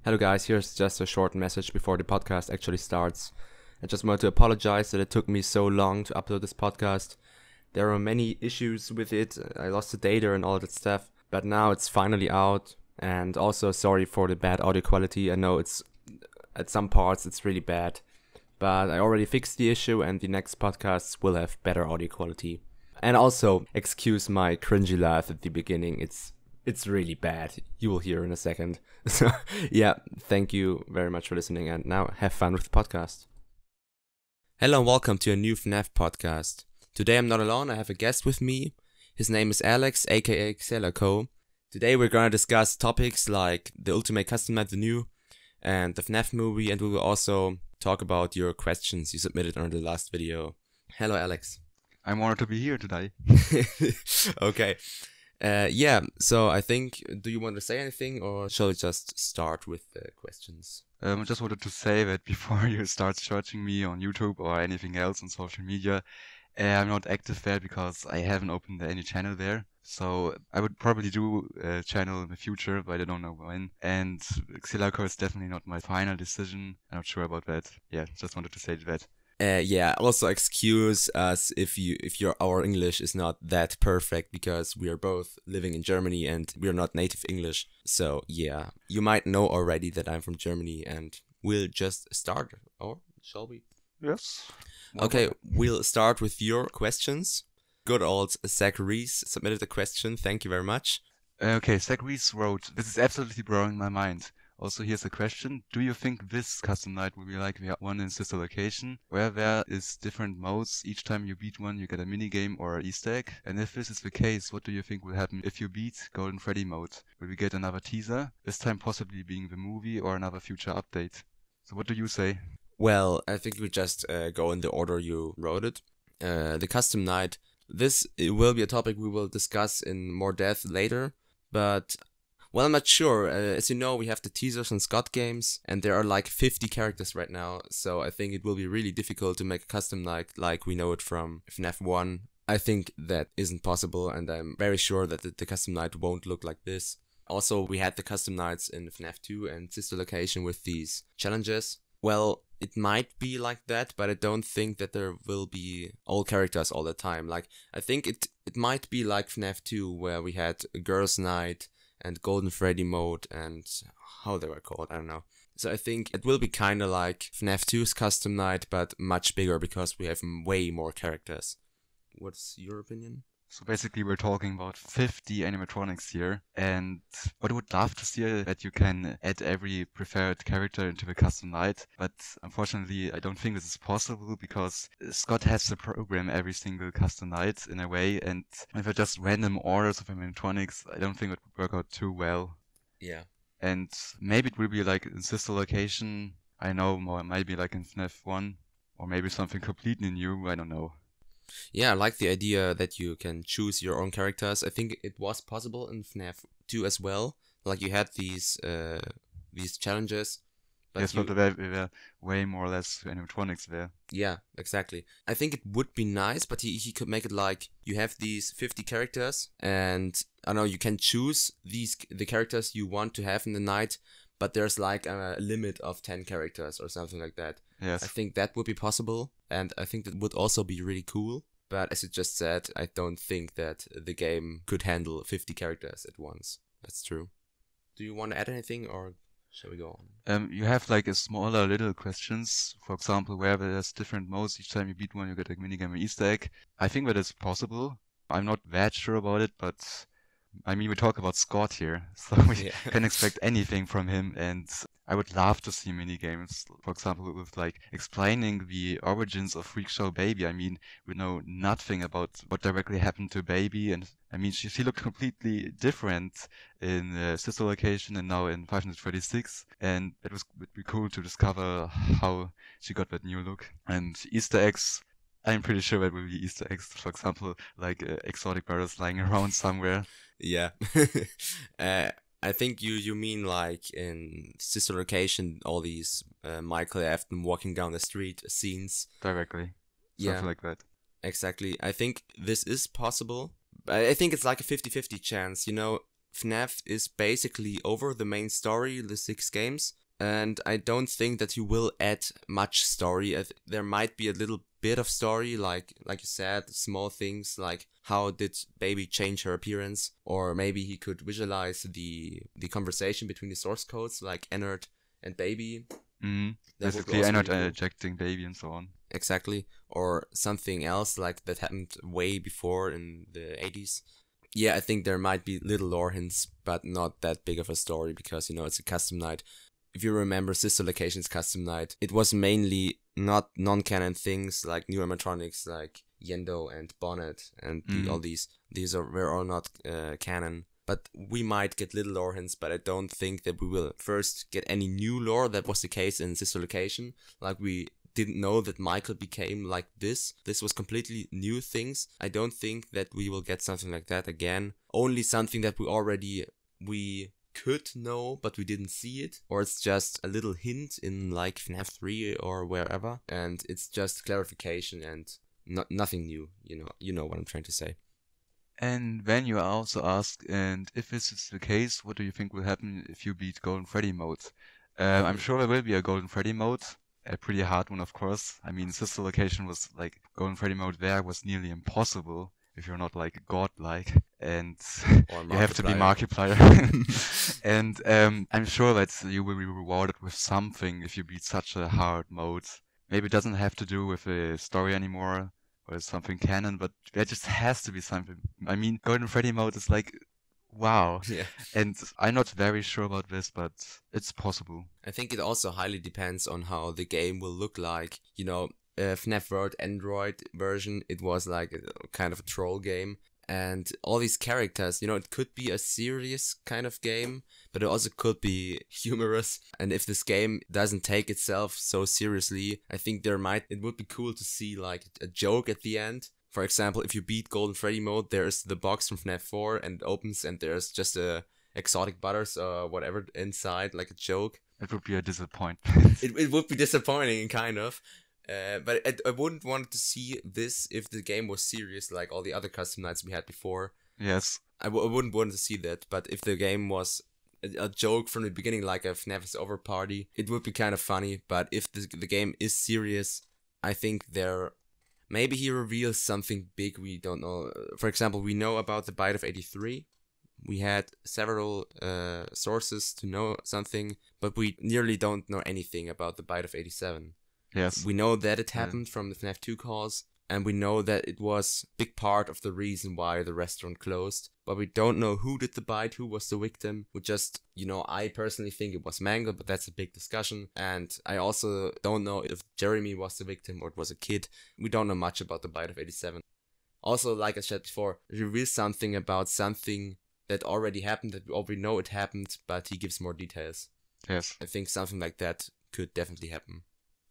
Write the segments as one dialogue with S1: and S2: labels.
S1: Hello guys, here's just a short message before the podcast actually starts. I just wanted to apologize that it took me so long to upload this podcast. There are many issues with it, I lost the data and all that stuff, but now it's finally out. And also sorry for the bad audio quality. I know it's at some parts it's really bad, but I already fixed the issue and the next podcasts will have better audio quality. And also excuse my cringy laugh at the beginning. It's really bad. You will hear in a second. So, yeah, thank you very much for listening, and now have fun with the podcast. Hello and welcome to a new FNaF Podcast. Today I'm not alone, I have a guest with me. His name is Alex, aka XelaKopeR. Today we're gonna discuss topics like the Ultimate Custom Night, the new, and the FNaF movie, and we will also talk about your questions you submitted on the last video. Hello, Alex.
S2: I'm honored to be here today.
S1: Okay. So I think, do you want to say anything, or shall we just start with the questions?
S2: I just wanted to say that before you start searching me on YouTube or anything else on social media, I'm not active there because I haven't opened any channel there. So I would probably do a channel in the future, but I don't know when. And XelaKopeR is definitely not my final decision. I'm not sure about that. Yeah, just wanted to say that.
S1: Also excuse us if our English is not that perfect, because we are both living in Germany and we are not native English. So yeah, you might know already that I'm from Germany, and we'll just start, or shall we?
S2: Yes.
S1: Okay, we'll start with your questions. Good old Zach Reese submitted a question. Thank you very much.
S2: Okay, Zach Reese wrote, "This is absolutely blowing my mind. Also, here's a question. Do you think this custom night will be like the one in Sister Location, where there is different modes? Each time you beat one, you get a minigame or an Easter egg? And if this is the case, what do you think will happen if you beat Golden Freddy mode? Will we get another teaser? This time possibly being the movie or another future update? So what do you say?"
S1: Well, I think we just go in the order you wrote it. The custom night, it will be a topic we will discuss in more depth later, but... well, I'm not sure. As you know, we have the teasers on Scott Games, and there are like 50 characters right now, so I think it will be really difficult to make a custom night like we know it from FNaF 1. I think that isn't possible, and I'm very sure that the custom night won't look like this. Also, we had the custom nights in FNaF 2 and Sister Location with these challenges. Well, it might be like that, but I don't think that there will be all characters all the time. Like, I think it might be like FNaF 2, where we had a girls' night and Golden Freddy mode, and how they were called, I don't know. So I think it will be kind of like FNaF 2's custom night, but much bigger because we have way more characters. What's your opinion?
S2: So basically we're talking about 50 animatronics here, and what I would love to see is that you can add every preferred character into the custom night, but unfortunately I don't think this is possible because Scott has to program every single custom night in a way, and if I just random orders of animatronics, I don't think it would work out too well.
S1: Yeah.
S2: And maybe it will be like in Sister Location, I know, or it might be like in FNaF 1, or maybe something completely new, I don't know.
S1: Yeah, I like the idea that you can choose your own characters. I think it was possible in FNaF 2 as well. Like, you had these challenges. But
S2: yes, but there were way more or less animatronics there.
S1: Yeah, exactly. I think it would be nice, but he could make it like, you have these 50 characters, and, I don't know, you can choose the characters you want to have in the night, but there's like a limit of 10 characters or something like that.
S2: Yes.
S1: I think that would be possible, and I think that would also be really cool. But as you just said, I don't think that the game could handle 50 characters at once. That's true. Do you want to add anything, or shall we go on?
S2: You have like a smaller little questions. For example, where there's different modes. Each time you beat one, you get a minigame or Easter egg. I think that is possible. I'm not that sure about it, but I mean, we talk about Scott here, so we can expect anything from him, and I would love to see minigames, for example, with like explaining the origins of Freak Show Baby. I mean, we know nothing about what directly happened to Baby, and I mean, she looked completely different in Sister Location and now in 536, and it would be cool to discover how she got that new look. And Easter eggs, I'm pretty sure that will be Easter eggs, for example, like exotic birds lying around somewhere.
S1: Yeah. I think you mean like in Sister Location, all these Michael Afton walking down the street scenes.
S2: Directly.
S1: Yeah.
S2: Something like that.
S1: Exactly. I think this is possible. I think it's like a 50-50 chance. You know, FNaF is basically over the main story, the 6 games, and I don't think that he will add much story. There might be a little bit of story, like you said, small things like how did Baby change her appearance, or maybe he could visualize the conversation between the source codes, like Ennard and Baby.
S2: Basically, Ennard ejecting Baby and so on.
S1: Exactly, or something else like that happened way before in the 80s. Yeah, I think there might be little lore hints, but not that big of a story because, it's a custom night. If you remember Sister Location's custom night, it was mainly not non-canon things like new animatronics like Yendo and Bonnet and all these. Were all not canon. But we might get little lore hints, but I don't think that we will first get any new lore. That was the case in Sister Location. Like, we didn't know that Michael became like this. This was completely new things. I don't think that we will get something like that again. Only something that we could know, but we didn't see it. Or it's just a little hint in like FNaF 3 or wherever. And it's just clarification and nothing new. You know what I'm trying to say.
S2: And then you also asked, and if this is the case, what do you think will happen if you beat Golden Freddy mode? I'm sure there will be a Golden Freddy mode, a pretty hard one, of course. I mean, Sister Location was like, Golden Freddy mode there was nearly impossible if you're not like godlike, and you have to be Markiplier. And I'm sure that you will be rewarded with something if you beat such a hard mode. Maybe it doesn't have to do with the story anymore, or something canon, but there just has to be something. I mean, Golden Freddy mode is like, wow.
S1: Yeah.
S2: And I'm not very sure about this, but it's possible.
S1: I think it also highly depends on how the game will look like. FNaF World Android version, it was like a kind of a troll game. And all these characters, it could be a serious kind of game, but it also could be humorous. And if this game doesn't take itself so seriously, I think it would be cool to see like a joke at the end. For example, if you beat Golden Freddy mode, there's the box from FNaF 4 and it opens and there's just a exotic butters or whatever inside, like a joke.
S2: It would be a disappointment.
S1: It would be disappointing, kind of. But I wouldn't want to see this if the game was serious like all the other custom nights we had before.
S2: Yes.
S1: I wouldn't want to see that, but if the game was a joke from the beginning, like a FNaF is Over party, it would be kind of funny. But if the game is serious, I think maybe he reveals something big we don't know. For example, we know about the Bite of 83. We had several sources to know something, but we nearly don't know anything about the Bite of 87.
S2: Yes.
S1: We know that it happened from the FNaF 2 calls, and we know that it was a big part of the reason why the restaurant closed, but we don't know who did the bite, who was the victim. We just, I personally think it was Mangle, but that's a big discussion, and I also don't know if Jeremy was the victim or it was a kid. We don't know much about the Bite of 87. Also, like I said before, it reveals something about something that already happened, that we already know it happened, but he gives more details.
S2: Yes.
S1: I think something like that could definitely happen.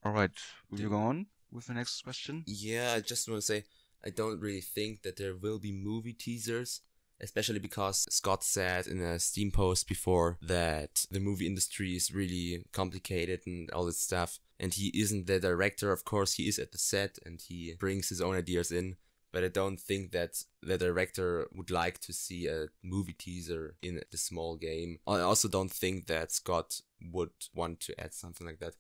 S2: Alright, will you go on with the next question?
S1: Yeah, I just want to say, I don't really think that there will be movie teasers, especially because Scott said in a Steam post before that the movie industry is really complicated and all this stuff, and he isn't the director. Of course, he is at the set and he brings his own ideas in, but I don't think that the director would like to see a movie teaser in the small game. I also don't think that Scott would want to add something like that.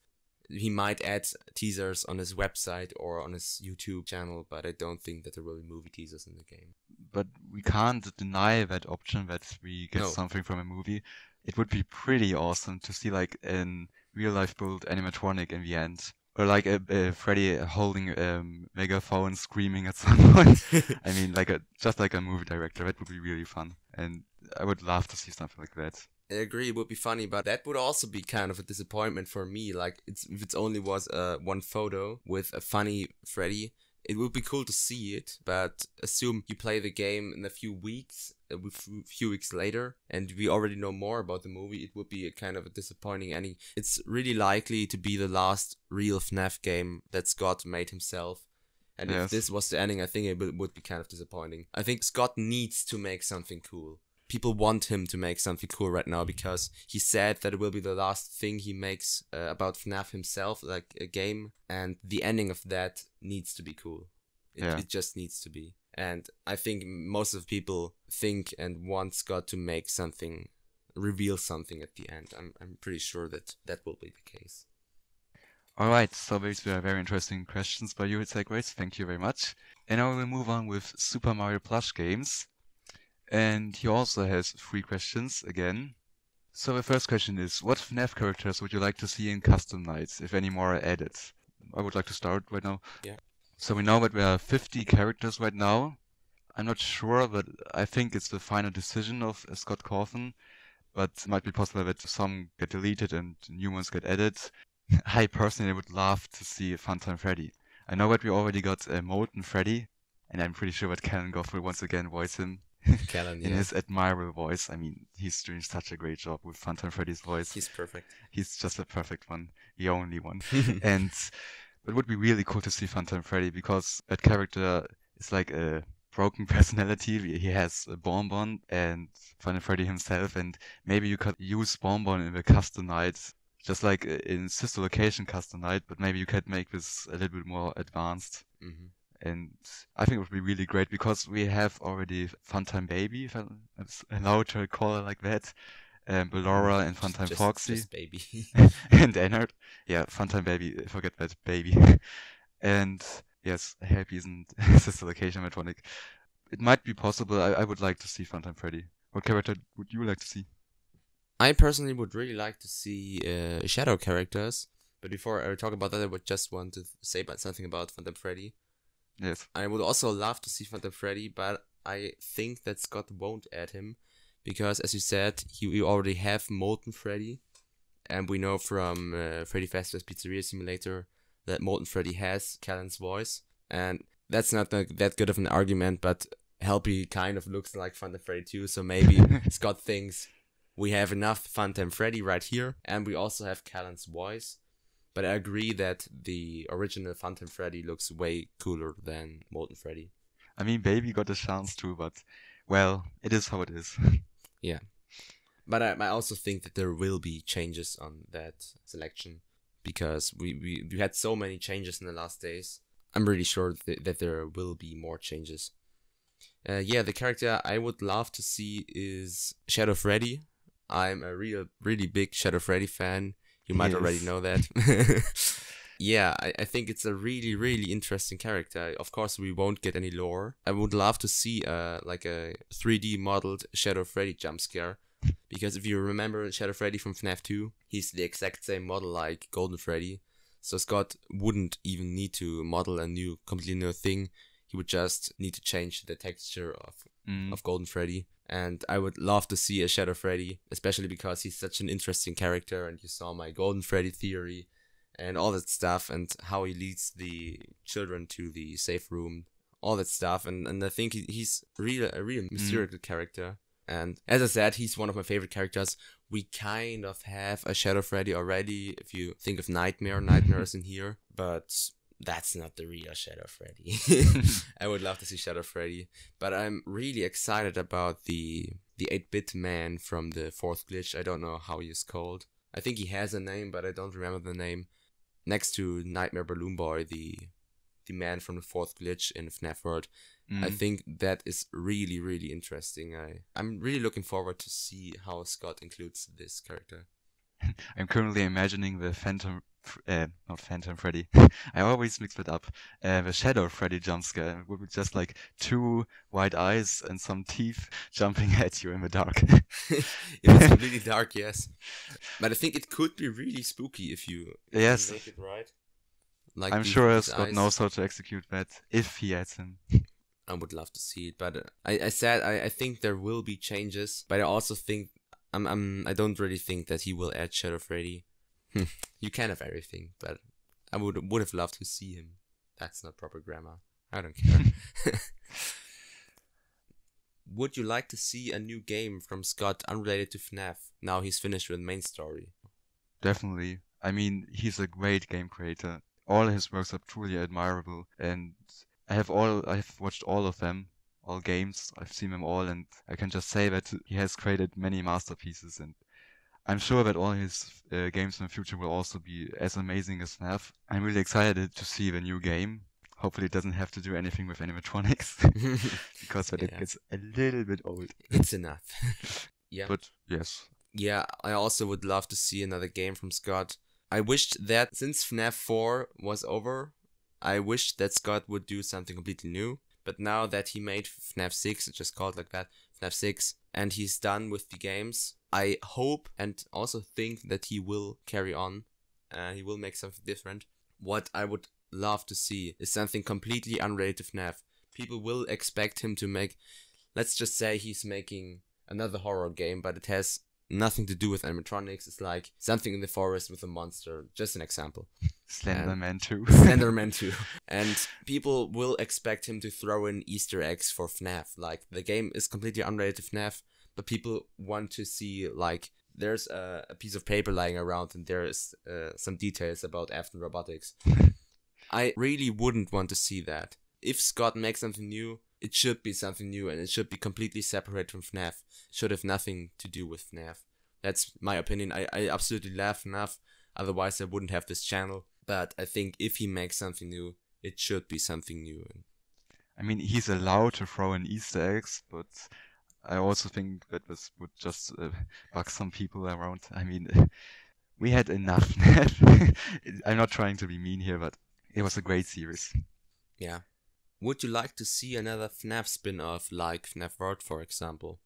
S1: He might add teasers on his website or on his YouTube channel, but I don't think that there will be movie teasers in the game.
S2: But we can't deny that option that we get something from a movie. It would be pretty awesome to see like a real-life built animatronic in the end. Or like a Freddy holding a megaphone screaming at someone. I mean, just like a movie director. That would be really fun. And I would love to see something like that.
S1: I agree, it would be funny, but that would also be kind of a disappointment for me. Like, if it only was one photo with a funny Freddy, it would be cool to see it, but assume you play the game in a few weeks, a few weeks later, and we already know more about the movie, it would be a kind of a disappointing ending. It's really likely to be the last real FNaF game that Scott made himself. And if this was the ending, I think it would be kind of disappointing. I think Scott needs to make something cool. People want him to make something cool right now because he said that it will be the last thing he makes about FNaF himself, like a game, and the ending of that needs to be cool. It just needs to be. And I think most of the people think and want Scott to make something, reveal something at the end. I'm pretty sure that will be the case.
S2: Alright, so these were very interesting questions by you, XelaKopeR. Thank you very much. And now we will move on with Super Mario Plush games. And he also has 3 questions again. So the first question is, what FNaF characters would you like to see in custom nights, if any more are added? I would like to start right now.
S1: Yeah.
S2: So we know that there are 50 characters right now. I'm not sure, but I think it's the final decision of Scott Cawthon. But it might be possible that some get deleted and new ones get added. I personally would love to see a Funtime Freddy. I know that we already got a Molten Freddy, and I'm pretty sure that XelaKopeR will once again voice him
S1: Kellen,
S2: in his admirable voice. I mean, he's doing such a great job with Funtime Freddy's voice.
S1: He's perfect.
S2: He's just a perfect one, the only one. And it would be really cool to see Funtime Freddy, because that character is like a broken personality. He has a Bonbon and Funtime Freddy himself, and maybe you could use Bonbon in the custom night, just like in Sister Location custom night, but maybe you could make this a little bit more advanced.
S1: Mm-hmm.
S2: And I think it would be really great, because we have already Funtime Baby, if I'm allowed to call her like that, Bellora and Funtime Foxy.
S1: Just Baby.
S2: And Ennard. Yeah, Funtime Baby, forget that baby. And yes, I hope he isn't Sister Location Metronic. It might be possible. I would like to see Funtime Freddy. What character would you like to see?
S1: I personally would really like to see shadow characters, but before I talk about that, I would just want to say something about Funtime Freddy.
S2: Yes.
S1: I would also love to see Funtime Freddy, but I think that Scott won't add him, because as you said, we already have Molten Freddy, and we know from Freddy Fazbear's Pizzeria Simulator that Molten Freddy has Callan's voice, and that's not that good of an argument, but Helpy kind of looks like Funtime Freddy too, so maybe Scott thinks we have enough Funtime Freddy right here, and we also have Callan's voice. But I agree that the original Funtime Freddy looks way cooler than Molten Freddy.
S2: I mean, Baby got a chance too, but, well, it is how it is.
S1: Yeah. But I also think that there will be changes on that selection, because we had so many changes in the last days. I'm really sure that there will be more changes. Yeah, the character I would love to see is Shadow Freddy. I'm a really big Shadow Freddy fan. You might already know that. Yeah, I think it's a really interesting character. Of course, we won't get any lore. I would love to see like a 3D modeled Shadow Freddy jump scare. Because if you remember Shadow Freddy from FNaF 2, he's the exact same model like Golden Freddy. So Scott wouldn't even need to model a completely new thing. He would just need to change the texture of Golden Freddy. And I would love to see a Shadow Freddy, especially because he's such an interesting character, and you saw my Golden Freddy theory and all that stuff, and how he leads the children to the safe room, all that stuff. And I think he's a real mystical character. And as I said, he's one of my favorite characters. We kind of have a Shadow Freddy already, if you think of Nightmare. Nightmare is in here, but that's not the real Shadow Freddy. I would love to see Shadow Freddy, but I'm really excited about the 8-bit man from the 4th glitch. I don't know how he is called. I think he has a name, but I don't remember the name. Next to Nightmare Balloon Boy, the man from the 4th glitch in FNaF World. I think that is really interesting. I'm really looking forward to see how Scott includes this character.
S2: I'm currently imagining the not Phantom Freddy. I always mix it up. The Shadow Freddy jumpscare would be just like 2 white eyes and some teeth jumping at you in the dark.
S1: It's completely dark, yes. But I think it could be really spooky if you make it right. Like
S2: I'm sure Scott knows how to execute that if he adds him.
S1: I would love to see it, but I think there will be changes, but I also think I don't really think that he will add Shadow Freddy. You can have everything, but I would have loved to see him. That's not proper grammar. I don't care. Would you like to see a new game from Scott unrelated to FNaF? Now he's finished with the main story.
S2: Definitely. I mean, he's a great game creator. All his works are truly admirable, and I have watched all of them, all games. I've seen them all, and I can just say that he has created many masterpieces, and I'm sure that all his games in the future will also be as amazing as FNaF. I'm really excited to see the new game. Hopefully it doesn't have to do anything with animatronics, because that
S1: Yeah.
S2: gets a little bit old.
S1: It's enough. Yeah.
S2: But yes.
S1: Yeah, I also would love to see another game from Scott. I wished that since FNaF 4 was over, I wished that Scott would do something completely new. But now that he made FNaF 6, it's just called like that, FNaF 6, and he's done with the games, I hope and also think that he will carry on. He will make something different. What I would love to see is something completely unrelated to FNaF. People will expect him to make, let's just say he's making another horror game, but it has nothing to do with animatronics. It's like something in the forest with a monster. Just an example.
S2: Slenderman 2.
S1: Slenderman 2. And people will expect him to throw in Easter eggs for FNaF. Like, the game is completely unrelated to FNaF, but people want to see, like, there's a piece of paper lying around and there's some details about Afton Robotics. I really wouldn't want to see that. If Scott makes something new, it should be something new and it should be completely separate from FNaF. It should have nothing to do with FNaF. That's my opinion. I absolutely love FNaF, otherwise I wouldn't have this channel. But I think if he makes something new, it should be something new.
S2: I mean, he's allowed to throw in Easter eggs, but I also think that this would just bug some people around. I mean, we had enough FNaF. I'm not trying to be mean here, but it was a great series.
S1: Yeah. Would you like to see another FNaF spin-off like FNaF World, for example?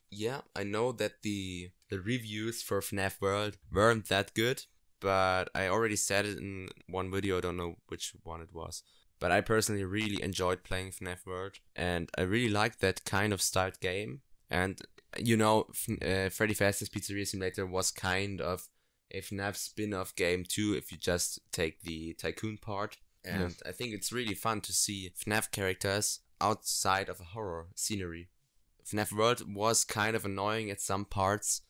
S1: Yeah, I know that the reviews for FNaF World weren't that good, but I already said it in one video, I don't know which one it was. But I personally really enjoyed playing FNaF World, and I really liked that kind of styled game. And, you know, Freddy Fazbear's Pizzeria Simulator was kind of a FNaF spin-off game too, if you just take the tycoon part. And
S2: Yes.
S1: I think it's really fun to see FNaF characters outside of a horror scenery. FNaF World was kind of annoying at some parts,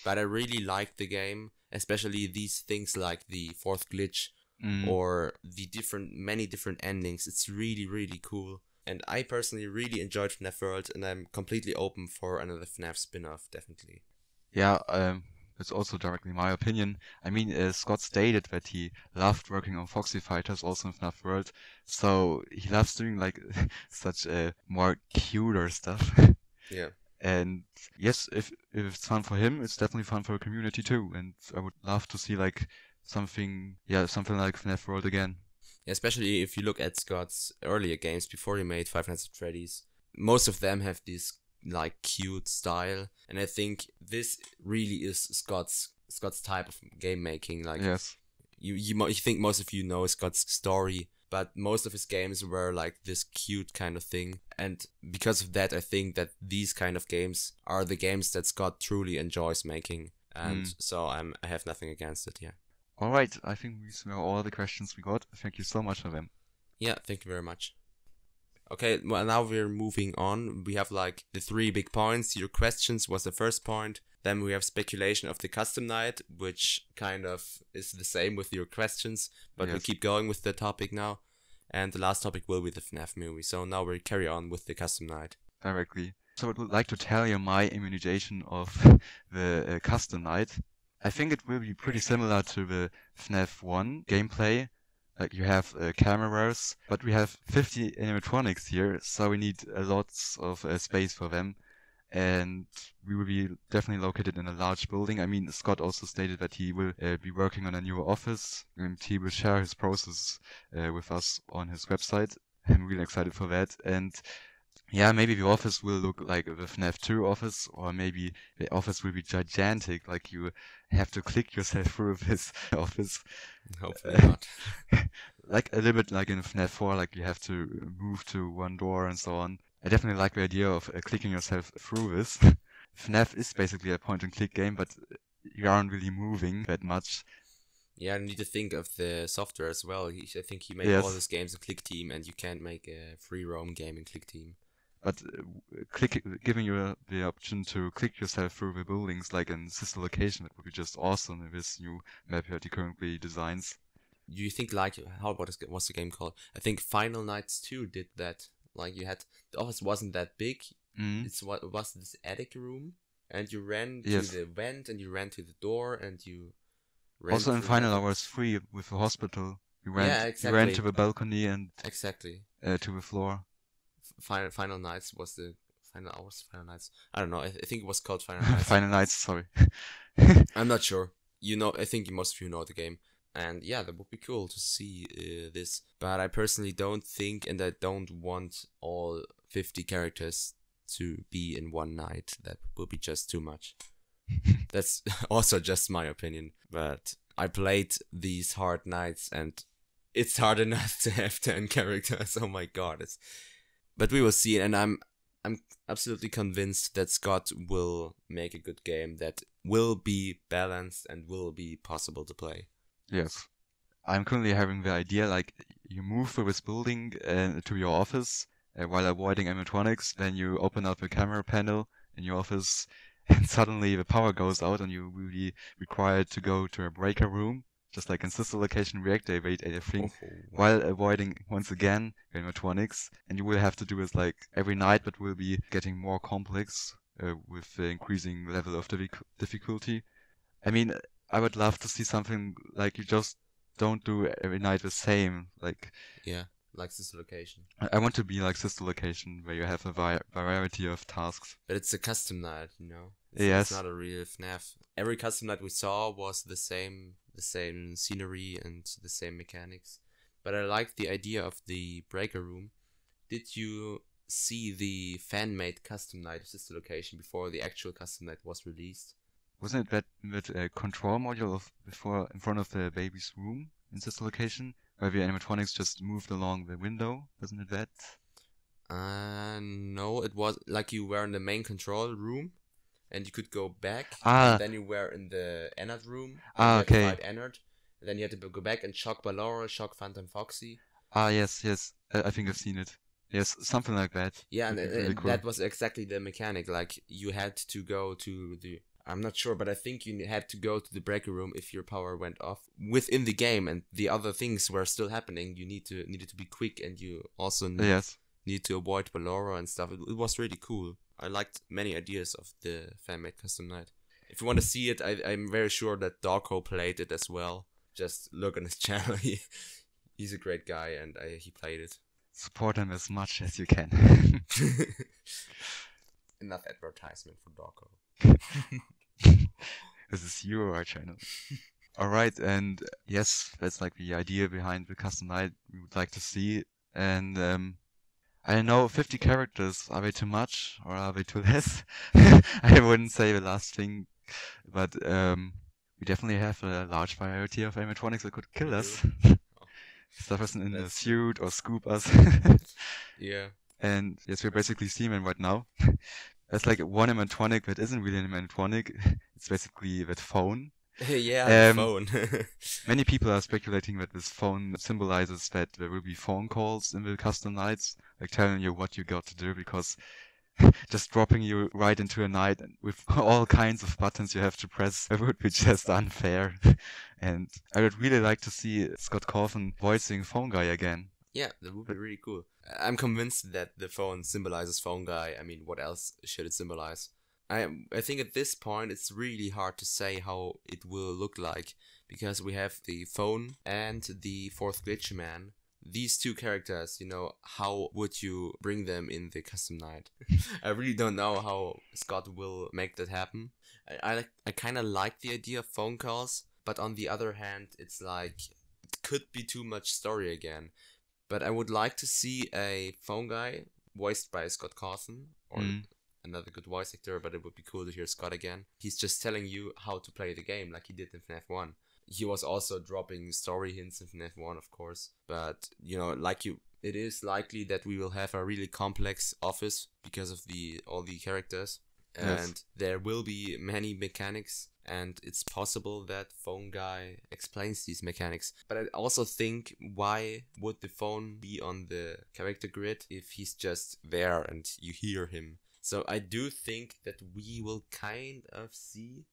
S1: but I really liked the game, especially these things like the fourth glitch or the many different endings. It's really, really cool. And I personally really enjoyed FNaF World, and I'm completely open for another FNaF spin-off, definitely.
S2: Yeah, it's also directly my opinion. I mean, Scott stated that he loved working on Foxy Fighters, also in FNaF World, so he loves doing like such more cuter stuff.
S1: Yeah.
S2: And yes, if it's fun for him, it's definitely fun for the community too. And I would love to see like something like FNaF World again.
S1: Especially if you look at Scott's earlier games before he made Five Nights at Freddy's, most of them have this like cute style, and I think this really is Scott's type of game making. Like,
S2: Yes.
S1: you think most of you know Scott's story, but most of his games were like this cute kind of thing, and because of that, I think that these kind of games are the games that Scott truly enjoys making, and so I have nothing against it. Yeah.
S2: All right, I think these were all the questions we got. Thank you so much for them.
S1: Yeah, thank you very much. Okay, well, now we're moving on. We have like the 3 big points. Your questions was the first point. Then we have speculation of the custom night, which kind of is the same with your questions, but we'll keep going with the topic now. And the last topic will be the FNaF movie. So now we'll carry on with the custom night.
S2: Directly. So I would like to tell you my immunization of the custom night. I think it will be pretty similar to the FNaF 1 gameplay. Like you have cameras, but we have 50 animatronics here, so we need lots of space for them. And we will be definitely located in a large building. I mean, Scott also stated that he will be working on a new office, and he will share his process with us on his website. I'm really excited for that. And yeah, maybe the office will look like the FNaF 2 office, or maybe the office will be gigantic, like you have to click yourself through this office.
S1: Hopefully not.
S2: Like a little bit like in FNaF 4, like you have to move to one door and so on. I definitely like the idea of clicking yourself through this. FNaF is basically a point-and-click game, but you aren't really moving that much.
S1: Yeah, you need to think of the software as well. I think he made all his games in Click Team, and you can't make a free roam game in Click Team.
S2: But giving you the option to click yourself through the buildings like in sister location, that would be just awesome in this new map that he currently designs.
S1: You think like, what's the game called? I think Final Nights 2 did that. Like you had, the office wasn't that big. It was this attic room, and you ran to the vent, and you ran to the door, and you ran
S2: also in Final Hours 3 with the hospital, We
S1: Yeah,
S2: went
S1: exactly.
S2: to the balcony and
S1: Exactly.
S2: to the floor.
S1: Final Nights was the Final Hours, Final Nights. I don't know. I think it was called Final Nights.
S2: Final Nights, sorry.
S1: I'm not sure. I think most of you know the game. And yeah, that would be cool to see this. But I personally don't think, and I don't want all 50 characters to be in one night. That will be just too much. That's also just my opinion. But I played these hard nights, and it's hard enough to have 10 characters. Oh my god. But we will see, and I'm absolutely convinced that Scott will make a good game that will be balanced and will be possible to play.
S2: Yes. I'm currently having the idea, like, you move through this building to your office while avoiding animatronics, then you open up the camera panel in your office, and suddenly the power goes out and you will be required to go to a breaker room, just like in Sister Location Reactivate everything, while avoiding, once again, animatronics, and you will have to do this, like, every night, but will be getting more complex with the increasing level of difficulty. I mean, I would love to see something like you just don't do every night the same. Like,
S1: yeah, like Sister Location.
S2: I want to be like Sister Location, where you have a variety of tasks.
S1: But it's a custom night,
S2: Yes.
S1: It's not a real FNaF. Every custom night we saw was the same scenery and the same mechanics. But I like the idea of the breaker room. Did you see the fan-made custom night of Sister Location before the actual custom night was released?
S2: Wasn't it that control module before in front of the baby's room in Sister Location, where the animatronics just moved along the window? Wasn't it that?
S1: No, it was like you were in the main control room, and you could go back,
S2: Ah.
S1: and then you were in the Ennard room, and
S2: Ah,
S1: you had to
S2: okay.
S1: fight Ennard, and then you had to go back and shock Ballora, shock Phantom Foxy.
S2: Ah, yes. I think I've seen it. Yes, something like that.
S1: Yeah, and,
S2: Would be really
S1: and
S2: cool.
S1: that was exactly the mechanic. Like, you had to go to the... I'm not sure, but I think you had to go to the breaker room if your power went off within the game, and the other things were still happening. You needed to be quick, and you also
S2: Yes.
S1: need to avoid Ballora and stuff. It was really cool. I liked many ideas of the fan-made custom night. If you want to see it, I'm very sure that Darko played it as well. Just look on his channel. He's a great guy, and he played it.
S2: Support him as much as you can.
S1: Enough advertisement for Darko.
S2: This is your channel. Alright, and yes, that's like the idea behind the custom night we would like to see. And I don't know, 50 characters, are they too much or are they too less? I wouldn't say the last thing, but we definitely have a large variety of animatronics that could kill us. Stuff us in a suit or scoop us.
S1: Yeah.
S2: And yes, we're basically Seaman right now. There's like one animatronic that isn't really an animatronic. It's basically that phone.
S1: Yeah, the phone.
S2: Many people are speculating that this phone symbolizes that there will be phone calls in the custom nights, like telling you what you got to do, because just dropping you right into a night with all kinds of buttons you have to press would be just unfair. And I would really like to see Scott Cawthon voicing Phone Guy again.
S1: Yeah, that would be really cool. I'm convinced that the phone symbolizes Phone Guy. I mean, what else should it symbolize? I think at this point it's really hard to say how it will look like, because we have the phone and the fourth glitch man. These two characters, how would you bring them in the custom night? I really don't know how Scott will make that happen. I kind of like the idea of phone calls, but on the other hand, it's like, it could be too much story again. But I would like to see a phone guy voiced by Scott Cawthon, or another good voice actor, but it would be cool to hear Scott again. He's just telling you how to play the game like he did in FNaF 1. He was also dropping story hints in FNaF 1, of course. But, it is likely that we will have a really complex office because of all the characters.
S2: Yes.
S1: And there will be many mechanics, and it's possible that Phone Guy explains these mechanics. But I also think, why would the phone be on the character grid if he's just there and you hear him? So I do think that we will kind of see...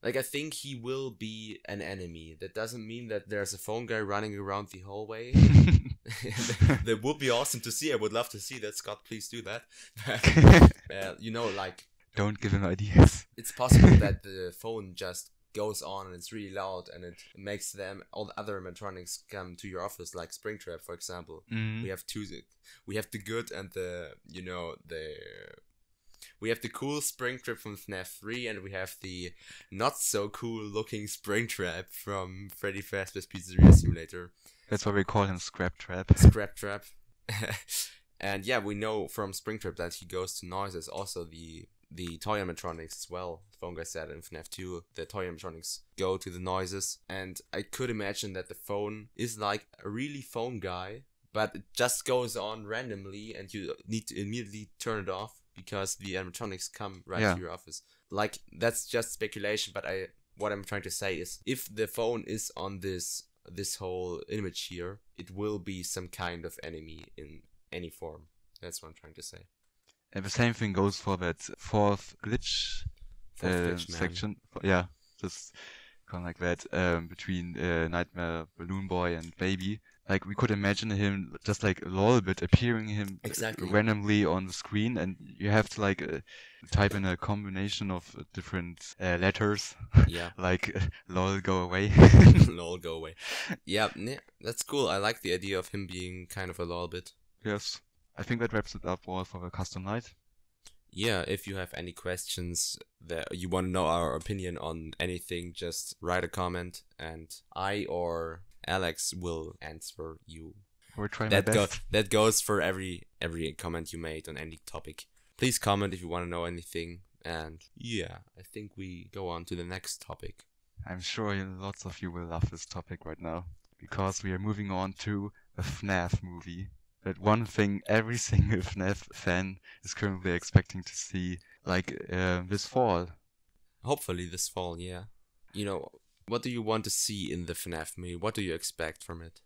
S1: I think he will be an enemy. That doesn't mean that there's a phone guy running around the hallway. That would be awesome to see. I would love to see that. Scott, please do that.
S2: Don't give him ideas.
S1: It's possible that the phone just goes on and it's really loud and it makes them all the other animatronics come to your office, like Springtrap, for example. We have the good and we have the cool Springtrap from FNaF 3, and we have the not so cool looking Springtrap from Freddy Fazbear's Pizzeria Simulator.
S2: That's why we call him Scrap Trap.
S1: Scrap Trap. And yeah, we know from Springtrap that he goes to noises. Also the toy animatronics as well. Phone Guy said in FNaF 2, the toy animatronics go to the noises. And I could imagine that the phone is like a really phone guy, but it just goes on randomly and you need to immediately turn it off because the animatronics come right to your office. Like, that's just speculation, but what I'm trying to say is, if the phone is on this whole image here, it will be some kind of enemy in any form. That's what I'm trying to say.
S2: And the same thing goes for that fourth glitch section. Yeah, just kind of like that, between Nightmare Balloon Boy and Baby. Like, we could imagine him just like a little bit appearing him randomly on the screen, and you have to like type in a combination of different letters.
S1: Yeah.
S2: Like lol, go away.
S1: Lol, go away. Yeah, that's cool. I like the idea of him being kind of a lol bit.
S2: Yes. I think that wraps it up all for the custom night.
S1: Yeah, if you have any questions that you want to know our opinion on anything, just write a comment and I or Alex will answer you.
S2: We're trying my best.
S1: That goes for every comment you made on any topic. Please comment if you want to know anything. And yeah, I think we go on to the next topic.
S2: I'm sure lots of you will love this topic right now, because we are moving on to a FNaF movie. That one thing every single FNaF fan is currently expecting to see, like, this fall.
S1: Hopefully this fall, yeah. You know, what do you want to see in the FNaF movie? What do you expect from it?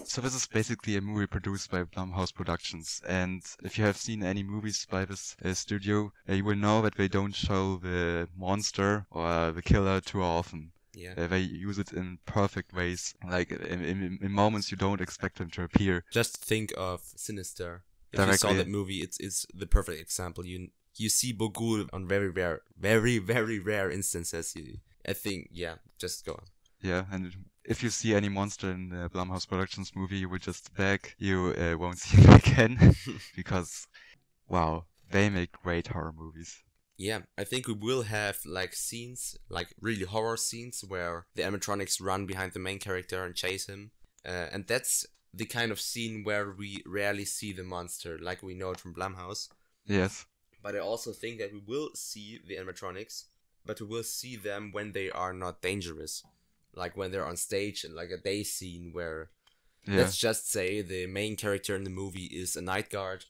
S2: So this is basically a movie produced by Blumhouse Productions, and if you have seen any movies by this studio, you will know that they don't show the monster or the killer too often.
S1: Yeah.
S2: They use it in perfect ways, like in moments you don't expect them to appear.
S1: Just think of Sinister. If
S2: Directly.
S1: you saw that movie, it's the perfect example. You see Bogul on very rare instances. I think, yeah, just go on.
S2: Yeah, and if you see any monster in the Blumhouse Productions movie, you will just beg you won't see it again, because, wow, they make great horror movies.
S1: Yeah, I think we will have like scenes, like really horror scenes, where the animatronics run behind the main character and chase him. And that's the kind of scene where we rarely see the monster, like we know it from Blumhouse.
S2: Yes.
S1: But I also think that we will see the animatronics, but we will see them when they are not dangerous. Like when they're on stage, and like a day scene where, let's just say the main character in the movie is a night guard.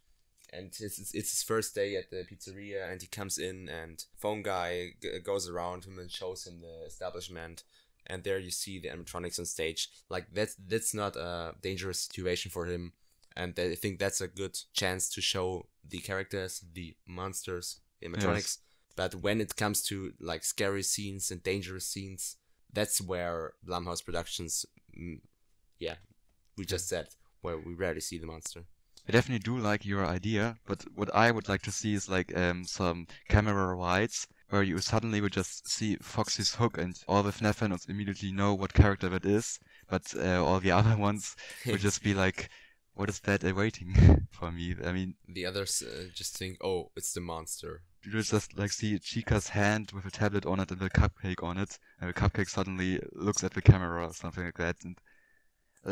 S1: And it's his first day at the pizzeria, and he comes in, and Phone Guy goes around him and shows him the establishment, and there you see the animatronics on stage. Like that's not a dangerous situation for him, and I think that's a good chance to show the characters, the monsters, the animatronics. Yes. But when it comes to like scary scenes and dangerous scenes, that's where Blumhouse Productions, we just said, where we rarely see the monster.
S2: I definitely do like your idea, but what I would like to see is like some camera wides where you suddenly would just see Foxy's hook, and all the FNaF fans immediately know what character that is, but all the other ones would just be like, what is that awaiting for me? I mean,
S1: the others just think, oh, it's the monster.
S2: You just like see Chica's hand with a tablet on it and a cupcake on it, and the cupcake suddenly looks at the camera or something like that, and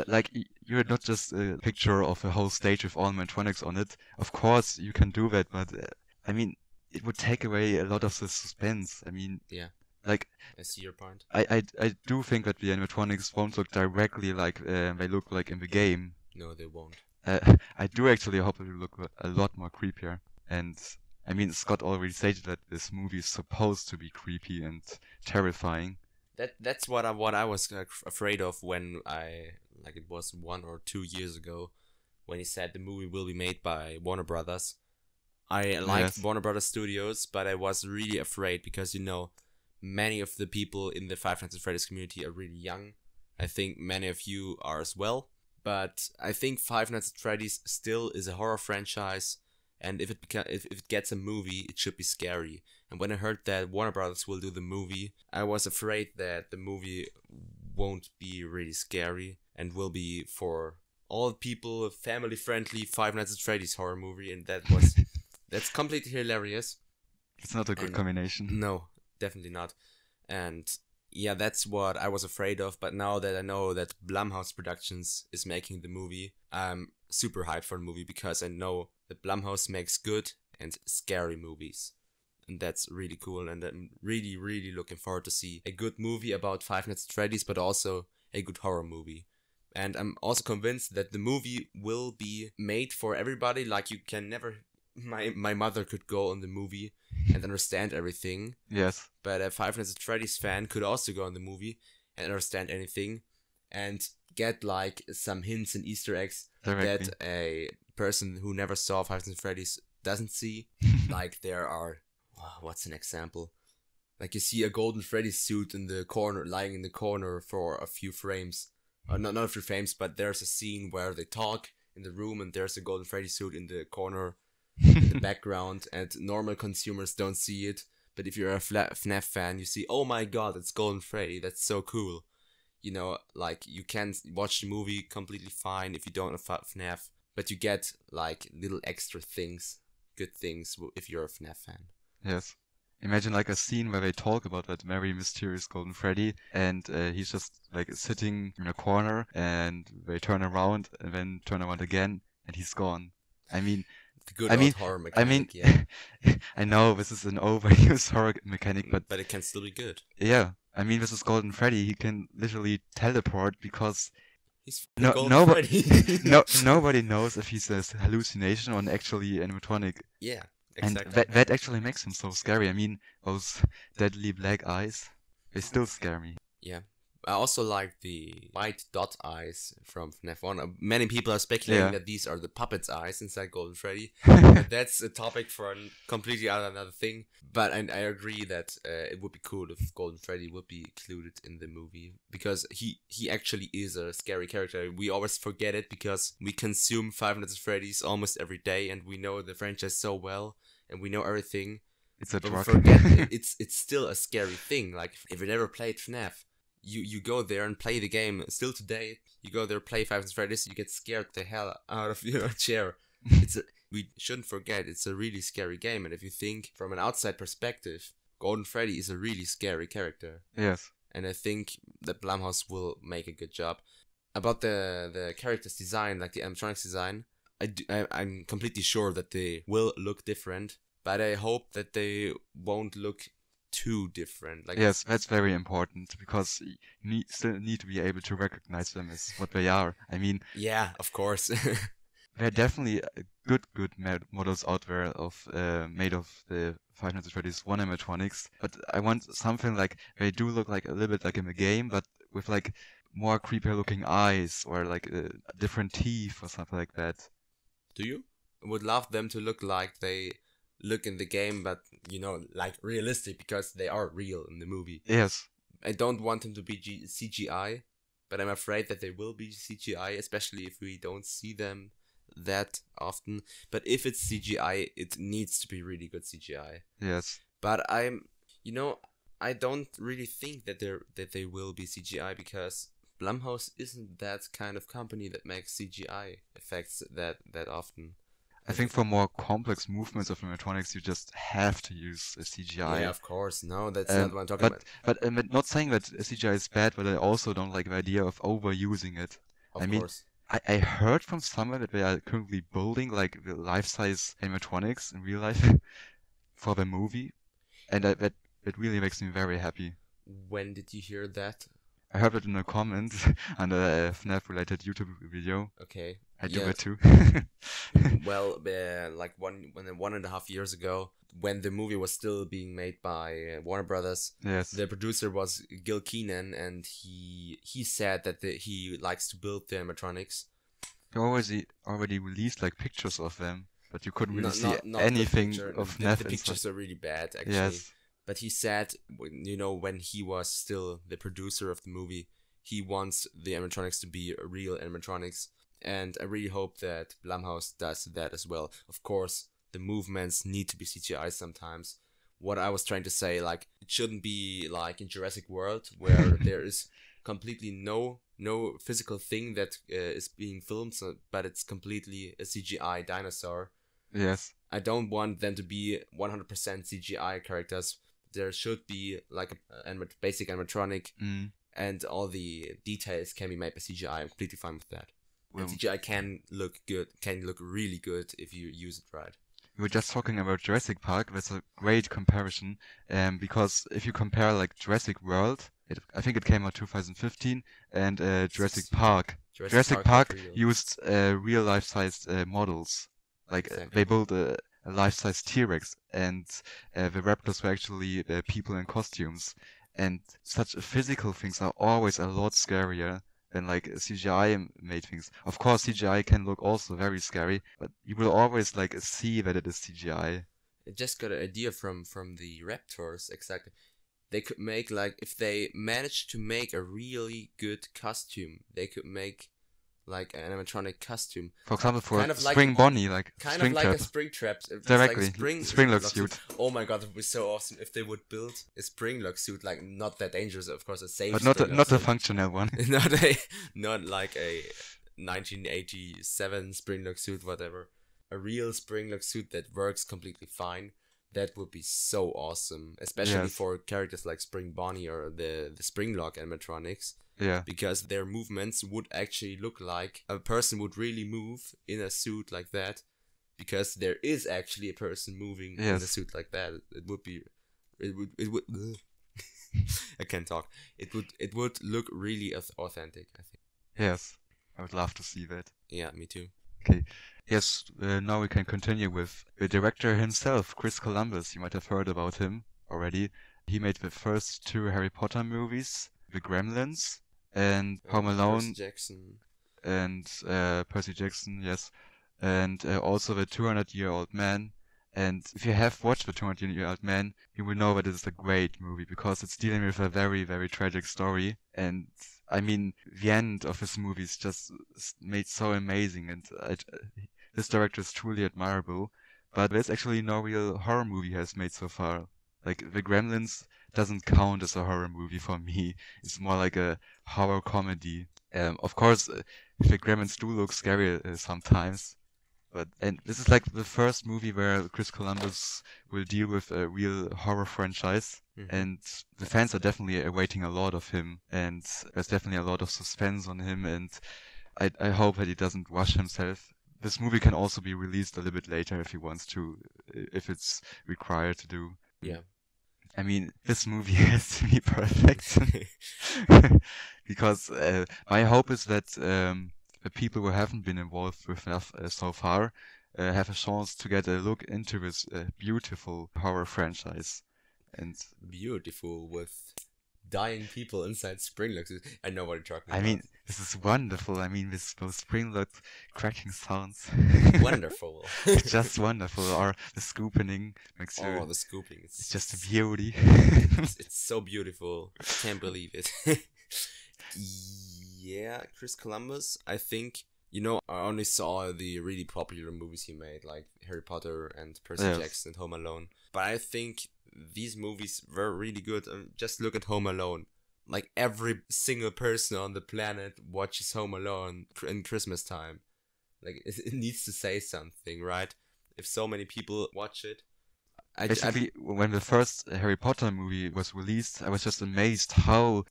S2: like, you're not just a picture of a whole stage with all animatronics on it. Of course, you can do that, but I mean, it would take away a lot of the suspense. I mean,
S1: yeah,
S2: like,
S1: I see your point.
S2: I do think that the animatronics won't look directly like they look like in the game.
S1: No, they won't.
S2: I do actually hope it will look a lot more creepier. And I mean, Scott already stated that this movie is supposed to be creepy and terrifying.
S1: That's what I was afraid of when it was 1 or 2 years ago, when he said the movie will be made by Warner Brothers. I liked Warner Brothers Studios, but I was really afraid because, many of the people in the Five Nights at Freddy's community are really young. I think many of you are as well. But I think Five Nights at Freddy's still is a horror franchise, And if it gets a movie, it should be scary. And when I heard that Warner Brothers will do the movie, I was afraid that the movie won't be really scary and will be for all people, family friendly Five Nights at Freddy's horror movie, and that's completely hilarious.
S2: It's not a good combination.
S1: No, definitely not. And yeah, that's what I was afraid of. But now that I know that Blumhouse Productions is making the movie, I'm super hyped for the movie because I know that Blumhouse makes good and scary movies. And that's really cool. And I'm really, really looking forward to see a good movie about Five Nights at Freddy's, but also a good horror movie. And I'm also convinced that the movie will be made for everybody. Like, you can never... My mother could go on the movie and understand everything.
S2: Yes.
S1: But a Five Nights at Freddy's fan could also go on the movie and understand anything and get like some hints and Easter eggs
S2: Directly.
S1: that a person who never saw Five Nights at Freddy's doesn't see. Like, there are... what's an example? Like, you see a golden Freddy suit in the corner, lying in the corner for a few frames. Not a few frames, but there's a scene where they talk in the room and there's a golden Freddy suit in the corner in the background, and normal consumers don't see it. But if you're a FNaF fan, you see, oh my god, it's Golden Freddy, that's so cool. You know, like, you can watch the movie completely fine if you don't know FNaF, but you get like little extra things, good things, if you're a FNaF fan.
S2: Yes. Imagine like a scene where they talk about that very mysterious Golden Freddy, and he's just like sitting in a corner, and they turn around and then turn around again, and he's gone. I mean,
S1: the good old horror mechanic.
S2: Yeah. I know this is an overused horror mechanic, but
S1: it can still be good.
S2: Yeah, I mean, this is Golden Freddy. He can literally teleport because
S1: he's
S2: nobody knows if he's a hallucination or actually animatronic.
S1: Yeah. Exactly.
S2: And that actually makes him so scary. I mean, those deadly black eyes, they still scare me.
S1: Yeah. I also like the white dot eyes from FNaF 1. Many people are speculating that these are the puppet's eyes inside Golden Freddy. But that's a topic for completely another thing. But I agree that it would be cool if Golden Freddy would be included in the movie. Because he actually is a scary character. We always forget it because we consume Five Nights at Freddy's almost every day. And we know the franchise so well. And we know everything.
S2: It's a
S1: but
S2: drug.
S1: we forget it's still a scary thing. Like, if you never played FNaF, you go there and play the game. Still today, you go there, play Five Nights at Freddy's, you get scared the hell out of your chair. We shouldn't forget, it's a really scary game. And if you think from an outside perspective, Golden Freddy is a really scary character.
S2: Yes.
S1: And I think that Blumhouse will make a good job. About the character's design, like the animatronics design, I'm completely sure that they will look different. But I hope that they won't look too different. Like,
S2: yes, that's very important because you still need to be able to recognize them as what they are. I mean,
S1: yeah, of course.
S2: there are definitely good models out there of made of the Five Nights at Freddy's 1 animatronics, but I want something like they do look like a little bit like in the game, but with like more creepy looking eyes or like different teeth or something like that.
S1: Do you? I would love them to look like they look in the game, but, like realistic, because they are real in the movie.
S2: Yes.
S1: I don't want them to be CGI, but I'm afraid that they will be CGI, especially if we don't see them that often. But if it's CGI, it needs to be really good CGI.
S2: Yes.
S1: But I don't really think that they will be CGI, because Blumhouse isn't that kind of company that makes CGI effects that often.
S2: I think for more complex movements of animatronics, you just have to use a CGI.
S1: Yeah, of course. No, that's not what I'm talking about.
S2: But I'm not saying that CGI is bad, but I also don't like the idea of overusing it.
S1: Of course.
S2: I heard from someone that they are currently building like the life-size animatronics in real life for the movie, and that really makes me very happy.
S1: When did you hear that?
S2: I heard it in a comment on a FNaF-related YouTube video.
S1: Okay.
S2: I do it too.
S1: Well, like 1.5 years ago, when the movie was still being made by Warner Brothers,
S2: yes,
S1: the producer was Gil Keenan, and he said that he likes to build the animatronics.
S2: He already released like pictures of them, but you couldn't really see anything of FNaF.
S1: The pictures are really bad, actually.
S2: Yes.
S1: But he said, when he was still the producer of the movie, he wants the animatronics to be real animatronics. And I really hope that Blumhouse does that as well. Of course, the movements need to be CGI sometimes. What I was trying to say, like, it shouldn't be like in Jurassic World where there is completely no physical thing that is being filmed, but it's completely a CGI dinosaur.
S2: Yes.
S1: I don't want them to be 100% CGI characters. There should be like a basic animatronic, and all the details can be made by CGI. I'm completely fine with that. And CGI can look really good if you use it right.
S2: We were just talking about Jurassic Park. That's a great comparison, because if you compare like Jurassic World, I think it came out 2015, and Jurassic Park. Jurassic Park used real life-sized models. Like they built a life-size T-Rex, and the raptors were actually people in costumes. And such physical things are always a lot scarier than like CGI made things. Of course, CGI can look also very scary, but you will always like see that it is CGI.
S1: I just got an idea from the raptors, exactly. They could make, like, if they managed to make a really good costume, they could make like an animatronic costume.
S2: For example, for
S1: kind of
S2: Spring Bonnie, like
S1: kind
S2: Spring
S1: of like
S2: Trap.
S1: a Springtrap.
S2: Directly,
S1: like a
S2: Springlock suit.
S1: Oh my god, it would be so awesome if they would build a Springlock suit, like not that dangerous, of course, a safe.
S2: But not a functional one.
S1: not like a 1987 Springlock suit, whatever. A real Springlock suit that works completely fine. That would be so awesome, especially for characters like Spring Bonnie or the Springlock animatronics.
S2: Yeah.
S1: Because their movements would actually look like a person would really move in a suit like that. Because there is actually a person moving in a suit like that. It would. I can't talk. It would look really authentic, I think.
S2: Yes, I would love to see that.
S1: Yeah, me too.
S2: Okay. Yes, now we can continue with the director himself, Chris Columbus. You might have heard about him already. He made the first 2 Harry Potter movies, The Gremlins and Home Alone. Percy Jackson, yes. And also The 200-Year-Old Man. And if you have watched The 200-Year-Old Man, you will know that it is a great movie because it's dealing with a very, very tragic story. And I mean, the end of this movie is just made so amazing, and this director is truly admirable. But there's actually no real horror movie he has made so far. Like, The Gremlins doesn't count as a horror movie for me. It's more like a horror comedy. Of course, the Gremlins do look scary sometimes. And this is like the first movie where Chris Columbus will deal with a real horror franchise. And the fans are definitely awaiting a lot of him. And there's definitely a lot of suspense on him. And I hope that he doesn't rush himself. This movie can also be released a little bit later if he wants to, if it's required to do.
S1: Yeah.
S2: I mean, this movie has to be perfect. Because my hope is that the people who haven't been involved with FNaF so far have a chance to get a look into this beautiful horror franchise. And
S1: beautiful with dying people inside Springlocks. I know what you're talking about.
S2: I mean, this is wonderful. I mean, with those Springlocks cracking sounds.
S1: Wonderful.
S2: It's just wonderful. Or the scooping makes you...
S1: Oh, the scooping.
S2: It's just a beauty.
S1: It's so beautiful. I can't believe it. Yeah, Chris Columbus, I think, you know, I only saw the really popular movies he made, like Harry Potter and Percy Jackson and Home Alone. But I think these movies were really good. Just look at Home Alone. Like, every single person on the planet watches Home Alone in Christmas time. Like, it needs to say something, right? If so many people watch it.
S2: Basically, when the first Harry Potter movie was released, I was just amazed how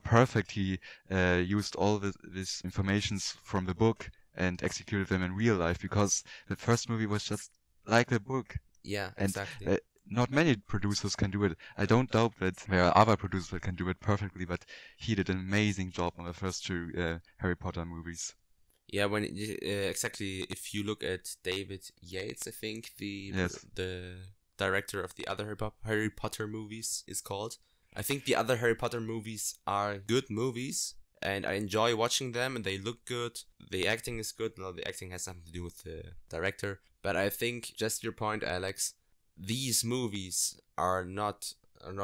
S2: perfect he used all this informations from the book and executed them in real life, because the first movie was just like the book.
S1: Yeah,
S2: and,
S1: exactly.
S2: Not many producers can do it. I don't doubt that there are other producers that can do it perfectly, but he did an amazing job on the first 2 Harry Potter movies.
S1: Yeah, when exactly, if you look at David Yates, I think the director of the other Harry Potter movies is called. I think the other Harry Potter movies are good movies, and I enjoy watching them, and they look good. The acting is good. No, the acting has something to do with the director. But I think, just your point, Alex, these movies are not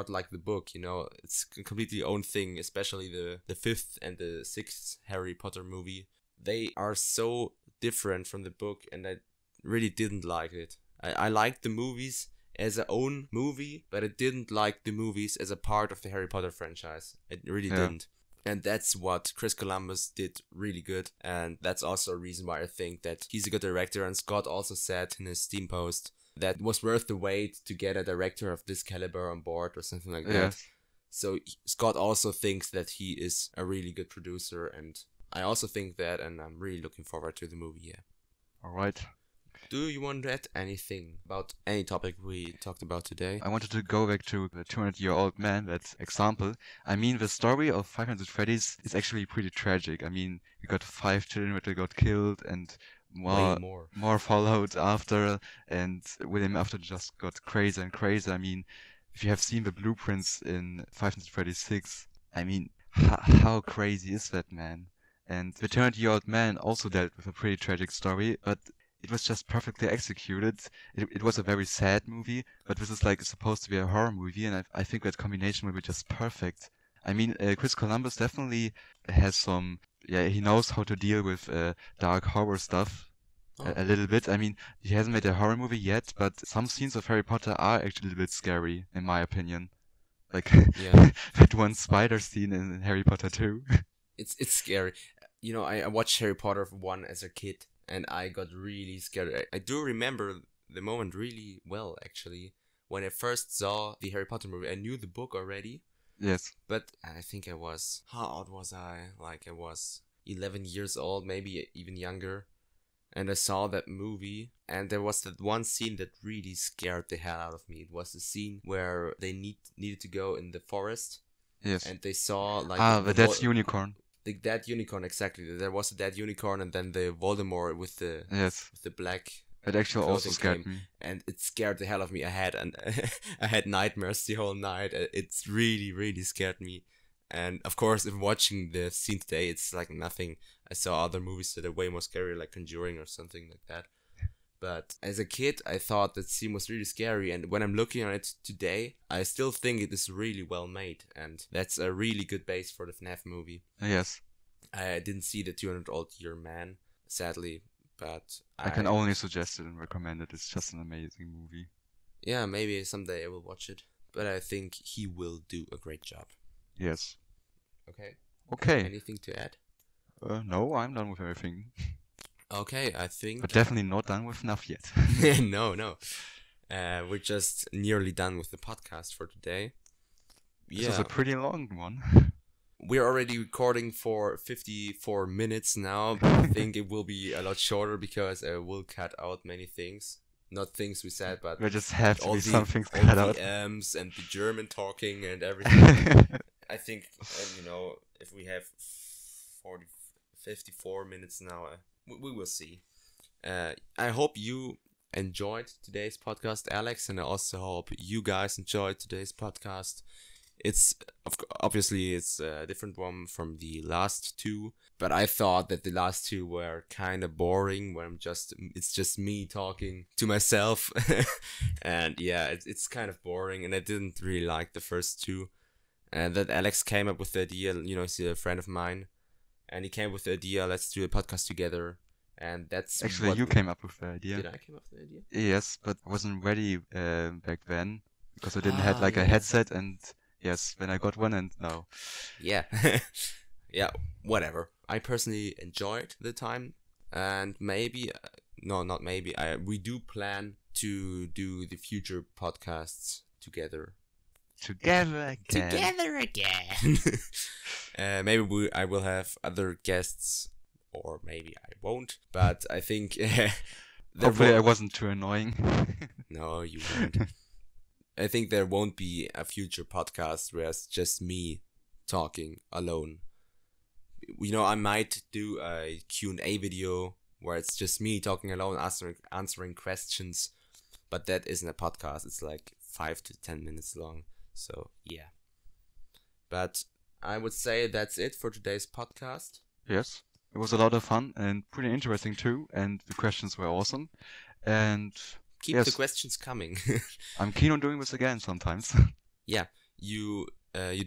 S1: like the book, you know. It's a completely own thing, especially the 5th and the 6th Harry Potter movie. They are so different from the book, and I really didn't like it. I liked the movies as a own movie, but I didn't like the movies as a part of the Harry Potter franchise. It really didn't. And that's what Chris Columbus did really good. And that's also a reason why I think that he's a good director. And Scott also said in his Steam post that it was worth the wait to get a director of this caliber on board or something like that.
S2: Yes.
S1: So Scott also thinks that he is a really good producer. And I also think that, and I'm really looking forward to the movie, yeah.
S2: Alright.
S1: Do you want to add anything about any topic we talked about today?
S2: I wanted to go back to the 200-year-old man, that example. I mean, the story of 500 Freddy's is actually pretty tragic. I mean, we got 5 children that got killed and more followed after, and William after just got crazier and crazier. I mean, if you have seen the blueprints in 500 Freddy's 6, I mean, how crazy is that man? And the 200-year-old man also dealt with a pretty tragic story, but it was just perfectly executed. It was a very sad movie, but this is like supposed to be a horror movie, and I think that combination will be just perfect. I mean, Chris Columbus definitely has some, he knows how to deal with dark horror stuff a little bit. I mean, he hasn't made a horror movie yet, but some scenes of Harry Potter are actually a little bit scary, in my opinion. Like that one spider scene in Harry Potter 2.
S1: It's scary. You know, I watched Harry Potter 1 as a kid. And I got really scared. I do remember the moment really well, actually. When I first saw the Harry Potter movie, I knew the book already.
S2: Yes.
S1: But I think I was... How old was I? Like, I was 11 years old, maybe even younger. And I saw that movie. And there was that one scene that really scared the hell out of me. It was the scene where they needed to go in the forest.
S2: Yes.
S1: And they saw, like...
S2: the dead unicorn.
S1: The dead unicorn, exactly. There was a dead unicorn, and then the Voldemort with the black.
S2: It actually also scared me,
S1: and it scared the hell out of me. I had nightmares the whole night. It's really scared me. And of course, if watching the scene today, it's like nothing. I saw other movies that are way more scary, like Conjuring or something like that. But as a kid, I thought that scene was really scary, and when I'm looking at it today, I still think it is really well made, and that's a really good base for the FNaF movie.
S2: Yes.
S1: I didn't see the 200-year man, sadly, but
S2: I can only suggest it and recommend it. It's just an amazing movie.
S1: Yeah, maybe someday I will watch it, but I think he will do a great job.
S2: Yes.
S1: Okay. Anything to add?
S2: No, I'm done with everything.
S1: Okay, I think...
S2: But definitely not done with FNaF yet.
S1: No. We're just nearly done with the podcast for today.
S2: This was a pretty long one.
S1: We're already recording for 54 minutes now, but I think it will be a lot shorter because I will cut out many things. Not things we said, but...
S2: There just have to be some things cut out.
S1: All the M's and the German talking and everything. I think, if we have 54 minutes now... we will see. I hope you enjoyed today's podcast, Alex, and I also hope you guys enjoyed today's podcast. It's obviously a different one from the last two, but I thought that the last two were kind of boring. Where it's just me talking to myself, and it's kind of boring, and I didn't really like the first two. And that Alex came up with the idea. He's a friend of mine. And he came with the idea, let's do a podcast together. And that's
S2: actually you came up with the idea.
S1: Did I come up with the idea?
S2: Yes, but I wasn't ready back then because I didn't have like a headset, and yes, when I got one, and no.
S1: Yeah. Yeah, whatever. I personally enjoyed the time, and maybe we do plan to do the future podcasts together.
S2: Together
S1: again. Maybe I will have other guests, or maybe I won't. But I think
S2: hopefully I wasn't too annoying.
S1: No, you won't. I think there won't be a future podcast where it's just me talking alone. I might do a Q&A video where it's just me talking alone, answering questions. But that isn't a podcast. It's like 5 to 10 minutes long. So, yeah. But I would say that's it for today's podcast.
S2: Yes. It was a lot of fun and pretty interesting too. And the questions were awesome. And
S1: keep the questions coming.
S2: I'm keen on doing this again sometimes.
S1: Yeah. You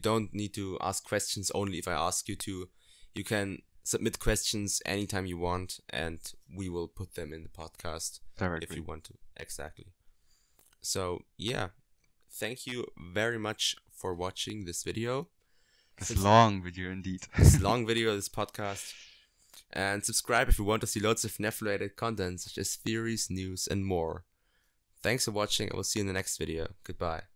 S1: don't need to ask questions only if I ask you to. You can submit questions anytime you want, and we will put them in the podcast
S2: Directly.
S1: if you want to. Exactly. So yeah, thank you very much for watching this video.
S2: This long video indeed.
S1: This long video, this podcast. And subscribe if you want to see loads of FNaF related content such as theories, news, and more. Thanks for watching. I will see you in the next video. Goodbye.